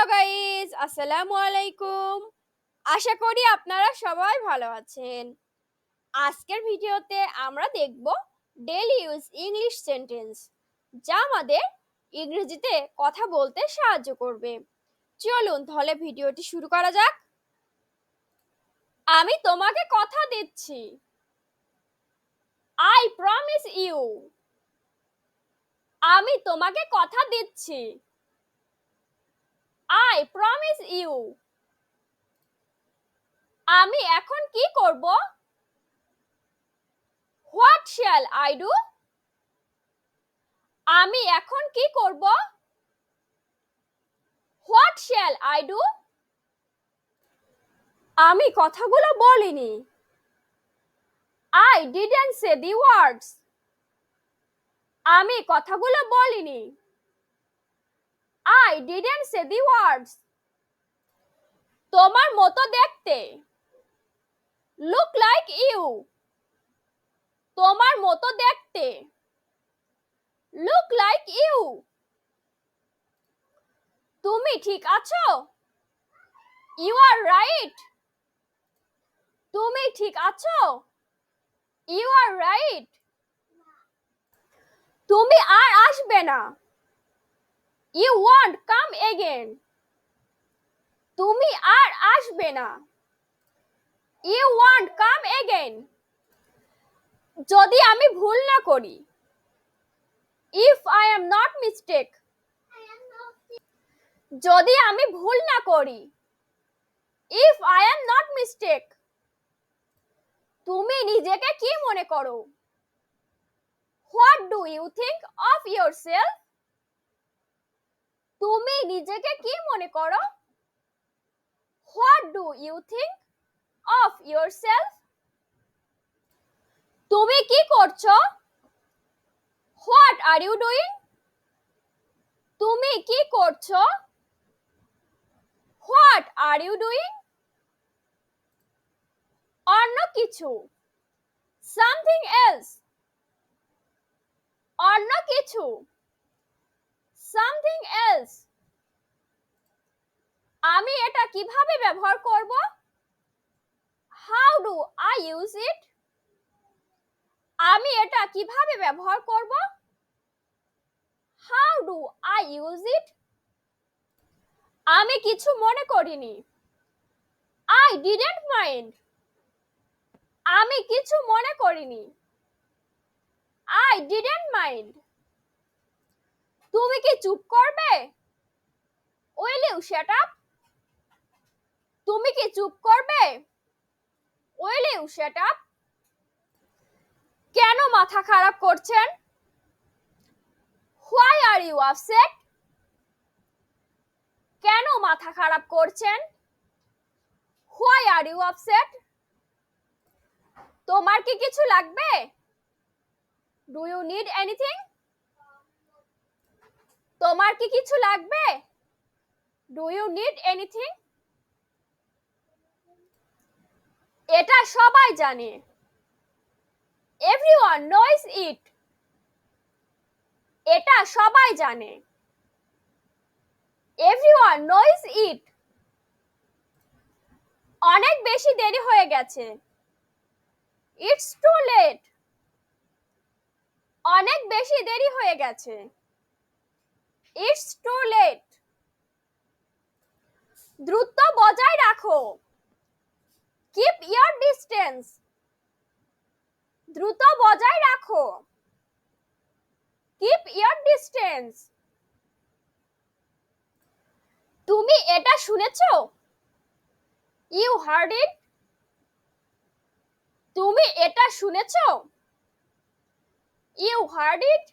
Hello guys, আসসালামু আলাইকুম। আশা করি আপনারা সবাই ভালো আছেন। আজকের ভিডিওতে আমরা দেখব ডেইলি ইউজ ইংলিশ সেন্টেন্স, যা আমাদের ইংরেজিতে কথা বলতে সাহায্য করবে। চলুন তাহলে ভিডিওটি শুরু করা যাক। আমি তোমাকে কথা দিচ্ছি। I promise you. আমি তোমাকে কথা দিচ্ছি। I promise you. আমি এখন কি করব? What shall I do? আমি এখন কি করব? What shall I do? আমি কথাগুলো বলিনি। I didn't say the words. আমি কথাগুলো বলিনি। I didn't say the words. তোমার মতো দেখতে। Look like you. তোমার মতো দেখতে। Look like you. তুমি ঠিক আছো? You are right. তুমি ঠিক আছো? You are right. তুমি আর আসবে না। You won't come again. তুমি আর আসবে না। You won't come again. যদি আমি ভুল না করি। If I am not mistake. যদি আমি ভুল না করি। If I am not mistake. তুমি নিজেকে কি মনে করো? What do you think of yourself? তুমি নিজেকে কি মনে করো? What do you think of yourself? তুমি কি করছো? What are you doing? তুমি কি করছো? What are you doing? অন্য কিছু। Something else. অন্য কিছু। Something else. আমি এটা কিভাবে ব্যবহার করব? How do I use it? আমি এটা কিভাবে ব্যবহার করব? How do I use it? আমি কিছু মনে করিনি। I didn't mind. আমি কিছু মনে করিনি। I didn't mind. তুমি কি চুপ করবে? Will you shut up? তুমি কি চুপ করবে? Will you shut up? কেন মাথা খারাপ করছেন? Why are you upset? কেন মাথা খারাপ করছেন? Why are you upset? তোমার কি কিছু লাগবে? Do you need anything? তোমার কি কিছু লাগবে? Do you need anything? এটা সবাই জানে। Everyone knows it. এটা সবাই জানে। Everyone knows it. অনেক বেশি দেরি হয়ে গেছে। It's too late. অনেক বেশি দেরি হয়ে গেছে। It's too late. দ্রুত বজায় রাখো। Keep your distance. দ্রুত বজায় রাখো। Keep your distance. তুমি এটা শুনেছো? You heard it? তুমি এটা শুনেছো? You heard it?